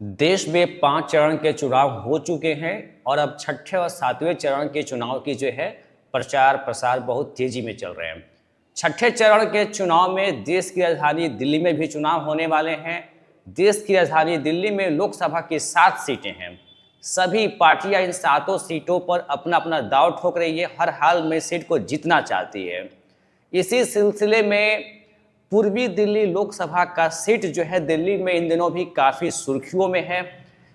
देश में 5 चरण के चुनाव हो चुके हैं और अब छठे और सातवें चरण के चुनाव की जो है प्रचार प्रसार बहुत तेजी में चल रहे हैं। छठे चरण के चुनाव में देश की राजधानी दिल्ली में भी चुनाव होने वाले हैं। देश की राजधानी दिल्ली में लोकसभा की 7 सीटें हैं। सभी पार्टियां इन 7 सीटों पर अपना अपना दांव ठोक रही है, हर हाल में सीट को जीतना चाहती है। इसी सिलसिले में पूर्वी दिल्ली लोकसभा का सीट जो है दिल्ली में इन दिनों भी काफ़ी सुर्खियों में है।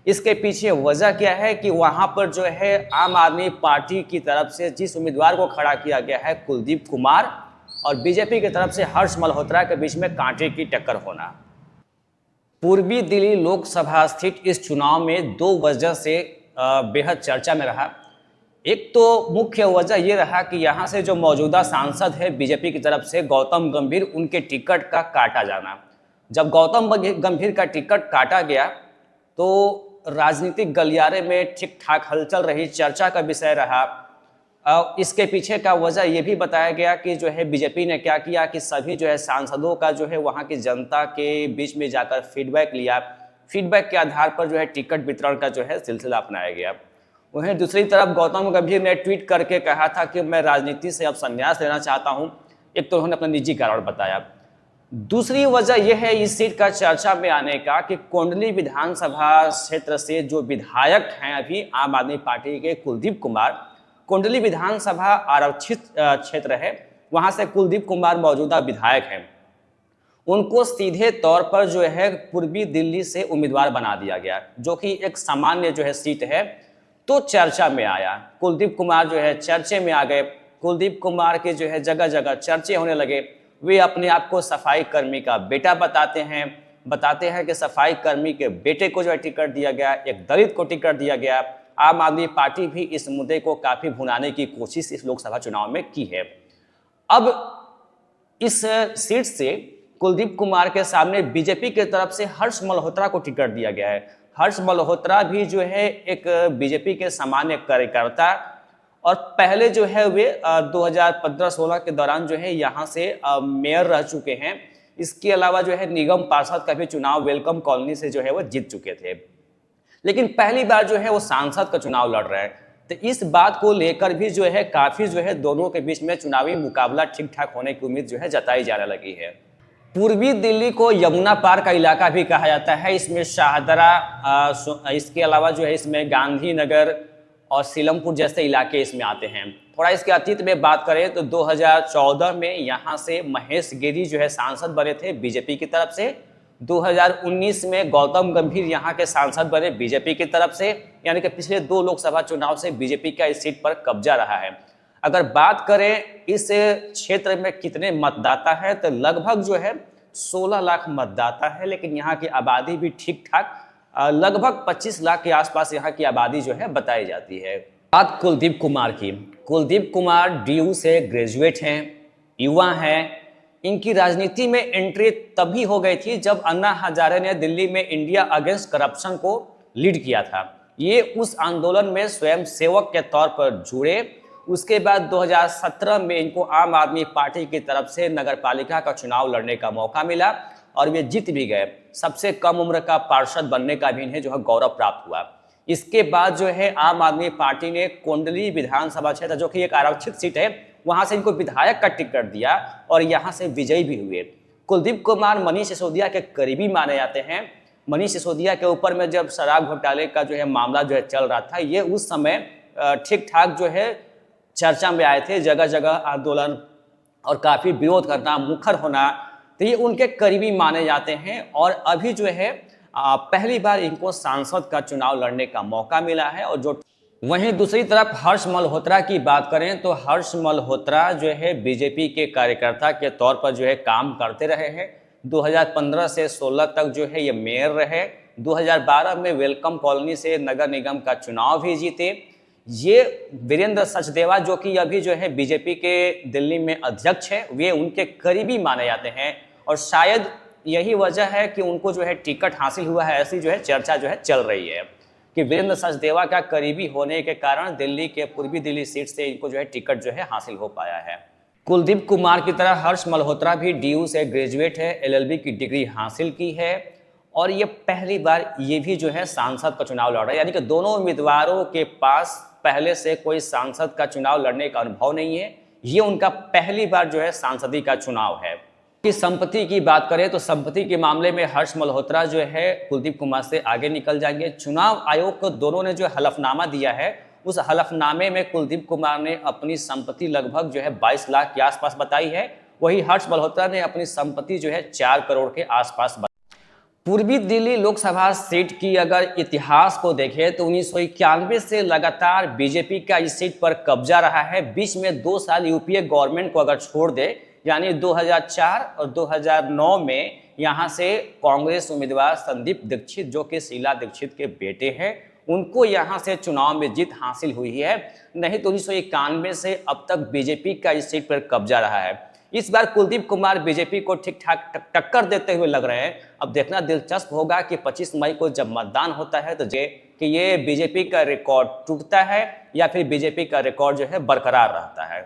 इसके पीछे वजह क्या है कि वहाँ पर जो है आम आदमी पार्टी की तरफ से जिस उम्मीदवार को खड़ा किया गया है कुलदीप कुमार और बीजेपी की तरफ से हर्ष मल्होत्रा के बीच में कांटे की टक्कर होना। पूर्वी दिल्ली लोकसभा स्थित इस चुनाव में 2 वजह से बेहद चर्चा में रहा। एक तो मुख्य वजह यह रहा कि यहाँ से जो मौजूदा सांसद है बीजेपी की तरफ से गौतम गंभीर, उनके टिकट का काटा जाना। जब गौतम गंभीर का टिकट काटा गया तो राजनीतिक गलियारे में ठीक ठाक हलचल रही, चर्चा का विषय रहा। इसके पीछे का वजह यह भी बताया गया कि जो है बीजेपी ने क्या किया कि सभी जो है सांसदों का जो है वहाँ की जनता के बीच में जाकर फीडबैक लिया। फीडबैक के आधार पर जो है टिकट वितरण का जो है सिलसिला अपनाया गया। वहीं दूसरी तरफ गौतम गंभीर ने ट्वीट करके कहा था कि मैं राजनीति से अब संन्यास लेना चाहता हूं। एक तो उन्होंने अपना निजी कारण बताया। दूसरी वजह यह है इस सीट का चर्चा में आने का कि कोंडली विधानसभा क्षेत्र से जो विधायक हैं अभी आम आदमी पार्टी के कुलदीप कुमार, कोंडली विधानसभा आरक्षित क्षेत्र है, वहां से कुलदीप कुमार मौजूदा विधायक हैं। उनको सीधे तौर पर जो है पूर्वी दिल्ली से उम्मीदवार बना दिया गया, जो कि एक सामान्य जो है सीट है। तो चर्चा में आया, कुलदीप कुमार जो है चर्चे में आ गए। कुलदीप कुमार के जो है जगह जगह चर्चे होने लगे। वे अपने आप को सफाई कर्मी का बेटा बताते हैं कि सफाई कर्मी के बेटे को जो है टिकट दिया गया, एक दलित को टिकट दिया गया। आम आदमी पार्टी भी इस मुद्दे को काफी भुनाने की कोशिश इस लोकसभा चुनाव में की है। अब इस सीट से कुलदीप कुमार के सामने बीजेपी की तरफ से हर्ष मल्होत्रा को टिकट दिया गया है। हर्ष मल्होत्रा भी जो है एक बीजेपी के सामान्य कार्यकर्ता और पहले जो है वे 2015-16 के दौरान जो है यहाँ से मेयर रह चुके हैं। इसके अलावा जो है निगम पार्षद का भी चुनाव वेलकम कॉलोनी से जो है वो जीत चुके थे, लेकिन पहली बार जो है वो सांसद का चुनाव लड़ रहे हैं। तो इस बात को लेकर भी जो है काफी जो है दोनों के बीच में चुनावी मुकाबला ठीक ठाक होने की उम्मीद जो है जताई जाने लगी है। पूर्वी दिल्ली को यमुना पार का इलाका भी कहा जाता है। इसमें शाहदरा, इसके अलावा जो है इसमें गांधीनगर और सीलमपुर जैसे इलाके इसमें आते हैं। थोड़ा इसके अतीत में बात करें तो 2014 में यहाँ से महेश गिरी जो है सांसद बने थे बीजेपी की तरफ से। 2019 में गौतम गंभीर यहाँ के सांसद बने बीजेपी की तरफ से, यानी कि पिछले 2 लोकसभा चुनाव से बीजेपी का इस सीट पर कब्जा रहा है। अगर बात करें इस क्षेत्र में कितने मतदाता है तो लगभग जो है 16 लाख मतदाता है, लेकिन यहाँ की आबादी भी ठीक ठाक लगभग 25 लाख के आसपास यहाँ की आबादी जो है बताई जाती है। बात कुलदीप कुमार की। कुलदीप कुमार डीयू से ग्रेजुएट हैं, युवा हैं। इनकी राजनीति में एंट्री तभी हो गई थी जब अन्ना हजारे ने दिल्ली में इंडिया अगेंस्ट करप्शन को लीड किया था। ये उस आंदोलन में स्वयं सेवक के तौर पर जुड़े। उसके बाद 2017 में इनको आम आदमी पार्टी की तरफ से नगरपालिका का चुनाव लड़ने का मौका मिला और वे जीत भी गए। सबसे कम उम्र का पार्षद बनने का भी इन्हें जो है गौरव प्राप्त हुआ। इसके बाद जो है आम आदमी पार्टी ने कोंडली विधानसभा क्षेत्र, जो कि एक आरक्षित सीट है, वहां से इनको विधायक का टिकट दिया और यहाँ से विजयी भी हुए। कुलदीप कुमार मनीष सिसोदिया के करीबी माने जाते हैं। मनीष सिसोदिया के ऊपर में जब शराब घोटाले का जो है मामला जो है चल रहा था, ये उस समय ठीक ठाक जो है चर्चा में आए थे। जगह जगह आंदोलन और काफी विरोध करना, मुखर होना, तो ये उनके करीबी माने जाते हैं। और अभी जो है पहली बार इनको सांसद का चुनाव लड़ने का मौका मिला है। और जो वहीं दूसरी तरफ हर्ष मल्होत्रा की बात करें तो हर्ष मल्होत्रा जो है बीजेपी के कार्यकर्ता के तौर पर जो है काम करते रहे हैं। 2015 से 16 तक जो है ये मेयर रहे। 2012 में वेलकम कॉलोनी से नगर निगम का चुनाव भी जीते। ये वीरेंद्र सचदेवा, जो कि अभी जो है बीजेपी के दिल्ली में अध्यक्ष है, वे उनके करीबी माने जाते हैं और शायद यही वजह है कि उनको जो है टिकट हासिल हुआ है। ऐसी जो है चर्चा जो है चल रही है कि वीरेंद्र सचदेवा का करीबी होने के कारण दिल्ली के पूर्वी दिल्ली सीट से इनको जो है टिकट जो है हासिल हो पाया है। कुलदीप कुमार की तरह हर्ष मल्होत्रा भी डीयू से ग्रेजुएट है, LLB की डिग्री हासिल की है और ये पहली बार ये भी जो है सांसद का चुनाव लड़ रहा है, यानी कि दोनों उम्मीदवारों के पास पहले से कोई सांसद का चुनाव लड़ने का अनुभव नहीं है। ये उनका पहली बार जो है सांसदी का चुनाव है। कि संपत्ति की बात करें तो संपत्ति के मामले में हर्ष मल्होत्रा जो है कुलदीप कुमार से आगे निकल जाएंगे। चुनाव आयोग को दोनों ने जो हलफनामा दिया है, उस हलफनामे में कुलदीप कुमार ने अपनी संपत्ति लगभग जो है 22 लाख के आसपास बताई है, वही हर्ष मल्होत्रा ने अपनी संपत्ति जो है 4 करोड़ के आसपास। पूर्वी दिल्ली लोकसभा सीट की अगर इतिहास को देखें तो 1991 से लगातार बीजेपी का इस सीट पर कब्जा रहा है। बीच में 2 साल यूपीए गवर्नमेंट को अगर छोड़ दे, यानी 2004 और 2009 में यहाँ से कांग्रेस उम्मीदवार संदीप दीक्षित जो कि शीला दीक्षित के बेटे हैं, उनको यहाँ से चुनाव में जीत हासिल हुई है। नहीं तो 1991 से अब तक बीजेपी का इस सीट पर कब्जा रहा है। इस बार कुलदीप कुमार बीजेपी को ठीक ठाक टक्कर देते हुए लग रहे हैं। अब देखना दिलचस्प होगा कि 25 मई को जब मतदान होता है तो कि ये बीजेपी का रिकॉर्ड टूटता है या फिर बीजेपी का रिकॉर्ड जो है बरकरार रहता है।